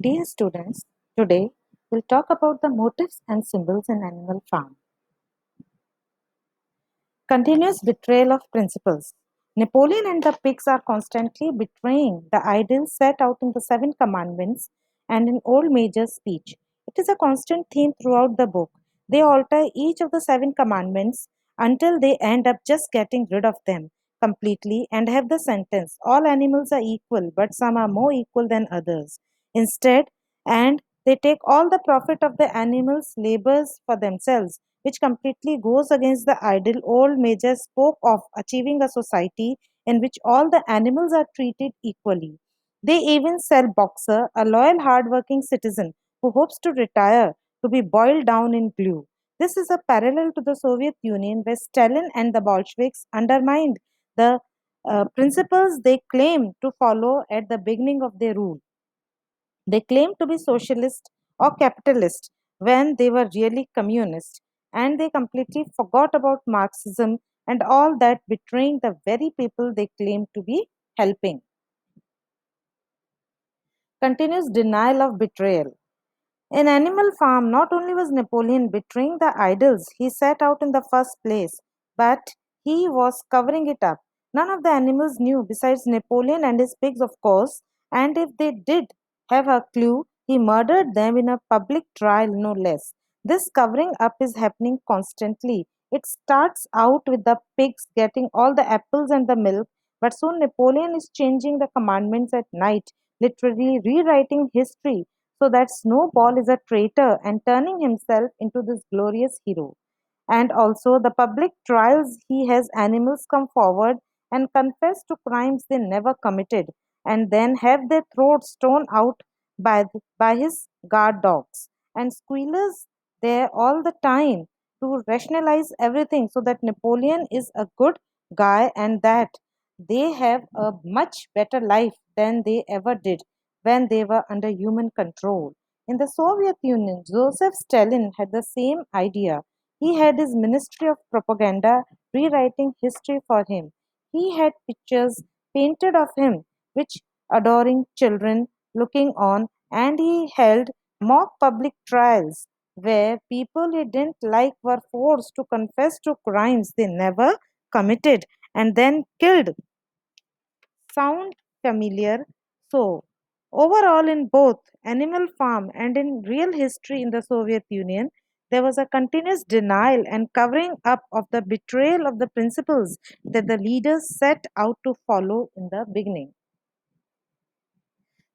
Dear students, today we'll talk about the motifs and symbols in Animal Farm. Continuous betrayal of principles. Napoleon and the pigs are constantly betraying the ideals set out in the Seven Commandments and in Old Major's speech. It is a constant theme throughout the book. They alter each of the Seven Commandments until they end up just getting rid of them completely and have the sentence all animals are equal, but some are more equal than others. Instead, and they take all the profit of the animals' labors for themselves, which completely goes against the ideal old major spoke of achieving a society in which all the animals are treated equally. They even sell Boxer, a loyal, hard-working citizen who hopes to retire, to be boiled down in glue. This is a parallel to the Soviet Union, where Stalin and the Bolsheviks undermined the principles they claimed to follow at the beginning of their rule. They claimed to be socialist or capitalist when they were really communist, and they completely forgot about Marxism and all that, betraying the very people they claimed to be helping. Continuous denial of betrayal. In Animal Farm, not only was Napoleon betraying the idols he set out in the first place, but he was covering it up. None of the animals knew, besides Napoleon and his pigs, of course, and if they did have a clue, he murdered them in a public trial, no less. This covering up is happening constantly. It starts out with the pigs getting all the apples and the milk, but soon Napoleon is changing the commandments at night, literally rewriting history so that Snowball is a traitor and turning himself into this glorious hero. And also, the public trials he has animals come forward and confess to crimes they never committed and then have their throats torn out by his guard dogs and squealers there all the time to rationalize everything so that Napoleon is a good guy and that they have a much better life than they ever did when they were under human control. In the Soviet Union, Joseph Stalin had the same idea. He had his Ministry of Propaganda rewriting history for him. He had pictures painted of him, which adoring children looking on, and he held mock public trials where people he didn't like were forced to confess to crimes they never committed and then killed. Sound familiar? So, overall, in both Animal Farm and in real history in the Soviet Union, there was a continuous denial and covering up of the betrayal of the principles that the leaders set out to follow in the beginning.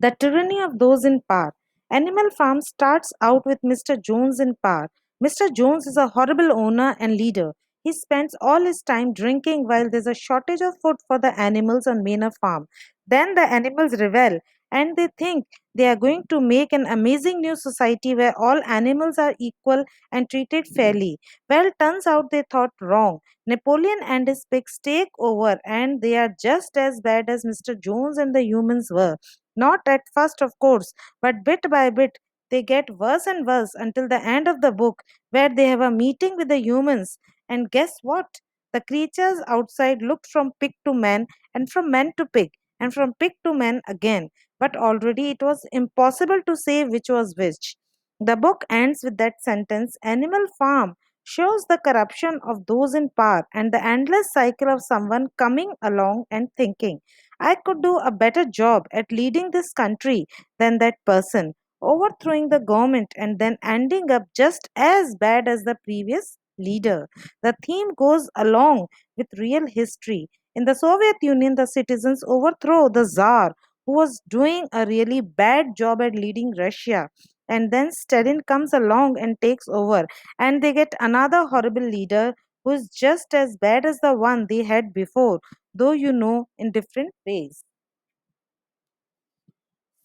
The tyranny of those in power. Animal Farm starts out with Mr. Jones in power. Mr. Jones is a horrible owner and leader. He spends all his time drinking while there's a shortage of food for the animals on Manor Farm. Then the animals rebel and they think they are going to make an amazing new society where all animals are equal and treated fairly. Well, turns out they thought wrong. Napoleon and his pigs take over and they are just as bad as Mr. Jones and the humans were. Not at first, of course, but bit by bit, they get worse and worse until the end of the book, where they have a meeting with the humans. And guess what? The creatures outside looked from pig to man, and from man to pig, and from pig to man again. But already it was impossible to say which was which. The book ends with that sentence Animal Farm shows the corruption of those in power and the endless cycle of someone coming along and thinking, I could do a better job at leading this country than that person, overthrowing the government and then ending up just as bad as the previous leader. The theme goes along with real history. In the Soviet Union, the citizens overthrow the Tsar, who was doing a really bad job at leading Russia. And then Stalin comes along and takes over, and they get another horrible leader who is just as bad as the one they had before, though in different ways.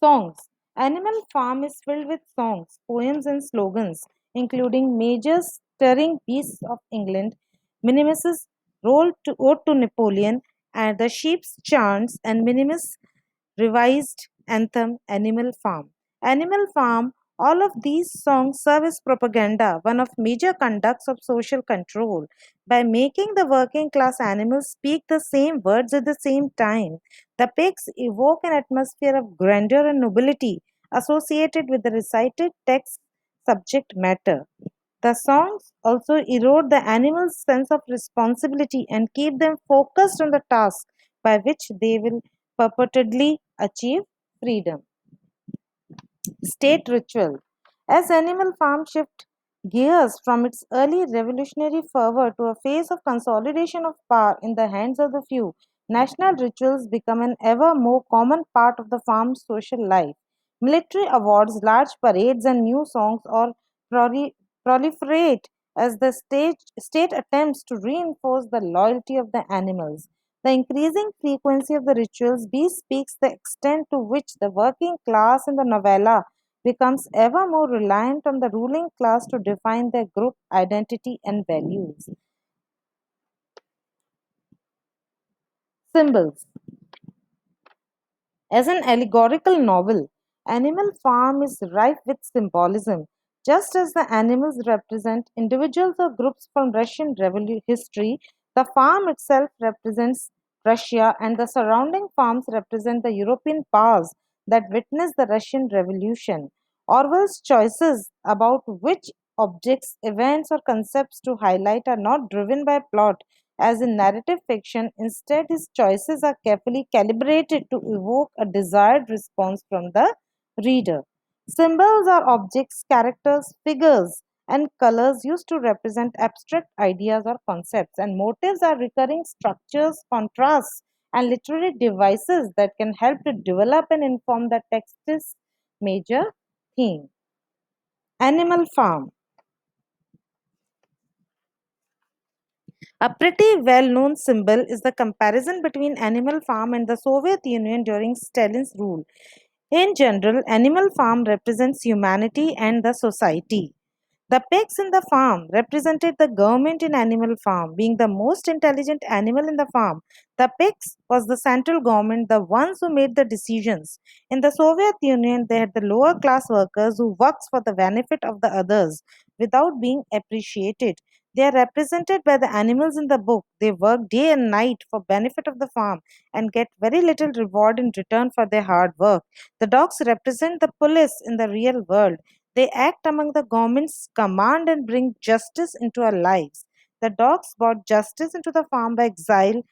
Songs. Animal Farm is filled with songs, poems, and slogans, including Major's Stirring Beasts of England, Minimus's Ode to Napoleon, and the Sheep's Chants, and Minimus' revised anthem Animal Farm. Animal Farm, all of these songs serve as propaganda, one of major conducts of social control, by making the working class animals speak the same words at the same time. The pigs evoke an atmosphere of grandeur and nobility, associated with the recited text subject matter. The songs also erode the animals' sense of responsibility and keep them focused on the task by which they will purportedly achieve freedom. State ritual. As Animal Farm shift gears from its early revolutionary fervor to a phase of consolidation of power in the hands of the few, national rituals become an ever more common part of the farm's social life. Military awards, large parades, and new songs all proli- proliferate as the state attempts to reinforce the loyalty of the animals. The increasing frequency of the rituals bespeaks the extent to which the working class in the novella becomes ever more reliant on the ruling class to define their group identity and values. Symbols. As an allegorical novel, Animal Farm is rife with symbolism. Just as the animals represent individuals or groups from Russian history, the farm itself represents Russia, and the surrounding farms represent the European powers that witnessed the Russian Revolution. Orwell's choices about which objects, events, or concepts to highlight are not driven by plot as in narrative fiction. Instead, his choices are carefully calibrated to evoke a desired response from the reader. Symbols are objects, characters, figures, and colors used to represent abstract ideas or concepts, and motives are recurring structures, contrasts, and literary devices that can help to develop and inform the text's major theme. Animal Farm. A pretty well known symbol is the comparison between Animal Farm and the Soviet Union during Stalin's rule. In general, Animal Farm represents humanity and the society. The pigs in the farm represented the government in Animal Farm, being the most intelligent animal in the farm. The pigs was the central government, the ones who made the decisions. In the Soviet Union, they had the lower class workers who worked for the benefit of the others without being appreciated. They are represented by the animals in the book. They work day and night for benefit of the farm and get very little reward in return for their hard work. The dogs represent the police in the real world. They act among the government's command and bring justice into our lives. The dogs brought justice into the farm by exiling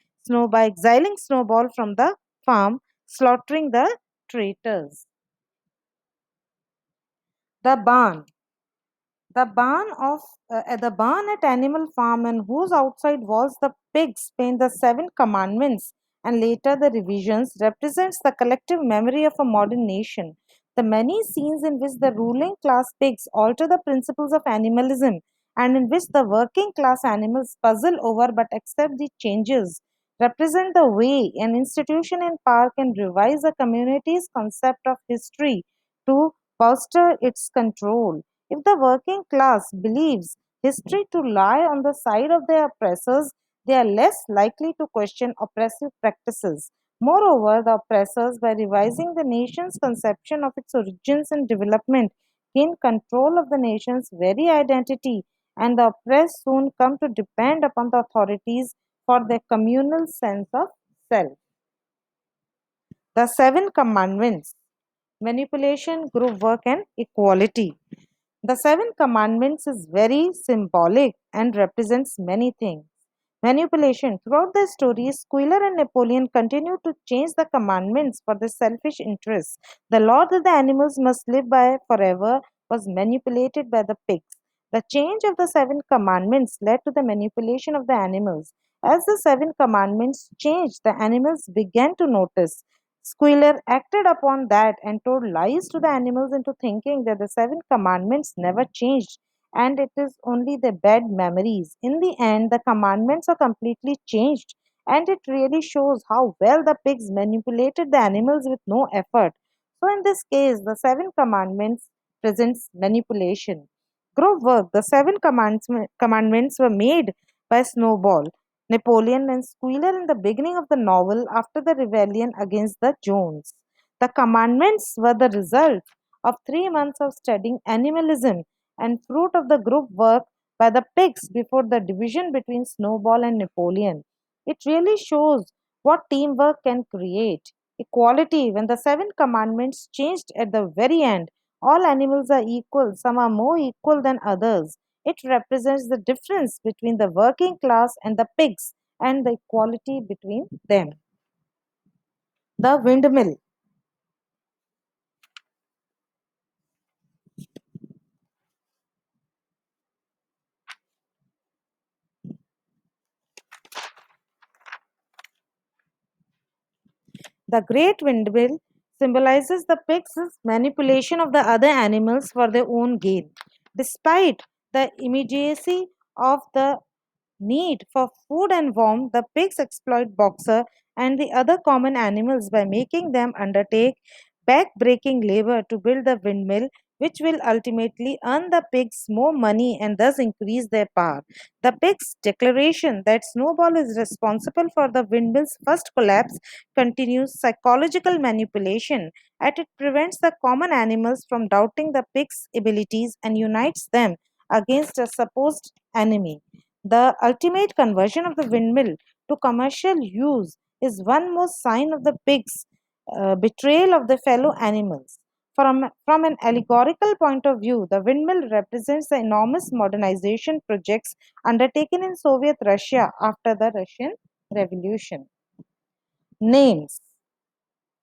Snowball from the farm, slaughtering the traitors. The barn. The barn at Animal Farm, and whose outside walls the pigs paint the seven commandments and later the revisions, represents the collective memory of a modern nation. The many scenes in which the ruling class pigs alter the principles of animalism and in which the working class animals puzzle over but accept the changes represent the way an institution in power can revise a community's concept of history to bolster its control. If the working class believes history to lie on the side of their oppressors, they are less likely to question oppressive practices. Moreover, the oppressors, by revising the nation's conception of its origins and development, gain control of the nation's very identity, and the oppressed soon come to depend upon the authorities for their communal sense of self. The Seven Commandments: manipulation, group work, and equality. The Seven Commandments is very symbolic and represents many things. Manipulation. Throughout the story, Squealer and Napoleon continue to change the commandments for their selfish interests. The law that the animals must live by forever was manipulated by the pigs. The change of the seven commandments led to the manipulation of the animals. As the seven commandments changed, the animals began to notice. Squealer acted upon that and told lies to the animals into thinking that the seven commandments never changed and it is only the bad memories. In the end, the commandments are completely changed, and it really shows how well the pigs manipulated the animals with no effort. So, in this case, the seven commandments presents manipulation. Group work. The commandments were made by Snowball, Napoleon, and Squealer in the beginning of the novel after the rebellion against the Jones. The commandments were the result of 3 months of studying animalism and fruit of the group work by the pigs before the division between Snowball and Napoleon. It really shows what teamwork can create. Equality, when the seven commandments changed at the very end, all animals are equal, some are more equal than others. It represents the difference between the working class and the pigs and the equality between them. The windmill. The great windmill symbolizes the pigs' manipulation of the other animals for their own gain. Despite the immediacy of the need for food and warmth, the pigs exploit Boxer and the other common animals by making them undertake back-breaking labor to build the windmill, which will ultimately earn the pigs more money and thus increase their power. The pigs' declaration that Snowball is responsible for the windmill's first collapse continues psychological manipulation, as it prevents the common animals from doubting the pigs' abilities and unites them against a supposed enemy. The ultimate conversion of the windmill to commercial use is one more sign of the pig's betrayal of the fellow animals. From an allegorical point of view, the windmill represents the enormous modernization projects undertaken in Soviet Russia after the Russian Revolution. Names.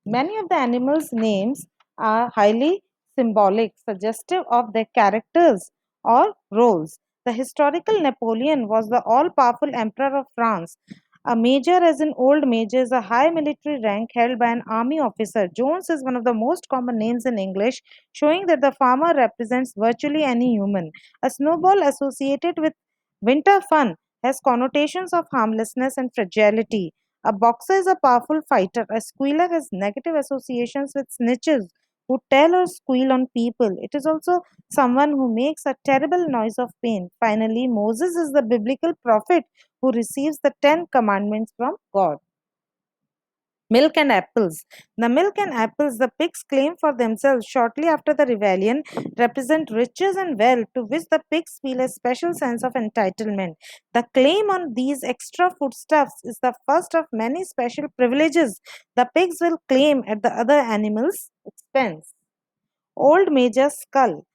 Many of the animals' names are highly symbolic, suggestive of their characters or roles. The historical Napoleon was the all powerful emperor of France. A major, as in old major, is a high military rank held by an army officer. Jones is one of the most common names in English, showing that the farmer represents virtually any human. A snowball associated with winter fun has connotations of harmlessness and fragility. A boxer is a powerful fighter. A squealer has negative associations with snitches who tell or squeal on people. It is also someone who makes a terrible noise of pain. Finally, Moses is the biblical prophet who receives the Ten Commandments from God. Milk and apples. The milk and apples the pigs claim for themselves shortly after the rebellion represent riches and wealth to which the pigs feel a special sense of entitlement. The claim on these extra foodstuffs is the first of many special privileges the pigs will claim at the other animals' expense. Old Major Skull.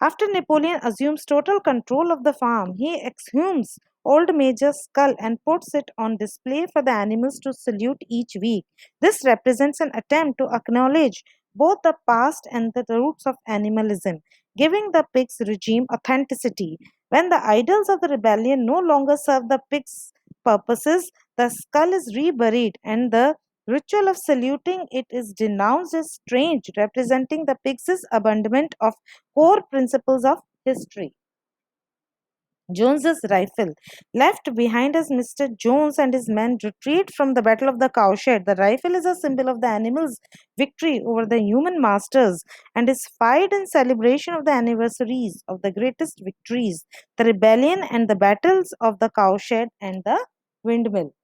After Napoleon assumes total control of the farm, he exhumes old Major's skull and puts it on display for the animals to salute each week. This represents an attempt to acknowledge both the past and the roots of animalism, giving the pigs regime authenticity. When the idols of the rebellion no longer serve the pigs' purposes, the skull is reburied and the ritual of saluting it is denounced as strange, representing the pigs' abandonment of core principles of history. Jones's rifle. Left behind as Mr. Jones and his men retreat from the Battle of the Cowshed, the rifle is a symbol of the animal's victory over the human masters and is fired in celebration of the anniversaries of the greatest victories, the rebellion and the battles of the Cowshed and the windmill.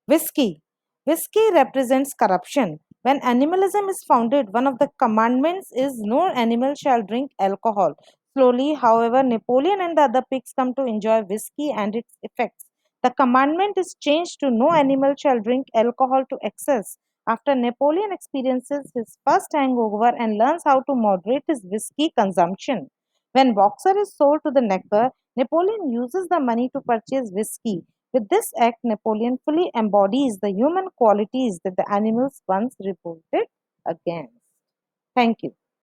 Whiskey. Whiskey represents corruption. When animalism is founded, one of the commandments is no animal shall drink alcohol. Slowly, however, Napoleon and the other pigs come to enjoy whiskey and its effects. The commandment is changed to no animal shall drink alcohol to excess. After Napoleon experiences his first hangover and learns how to moderate his whiskey consumption. When Boxer is sold to the necker, Napoleon uses the money to purchase whiskey. With this act, Napoleon fully embodies the human qualities that the animals once revolted against. Thank you.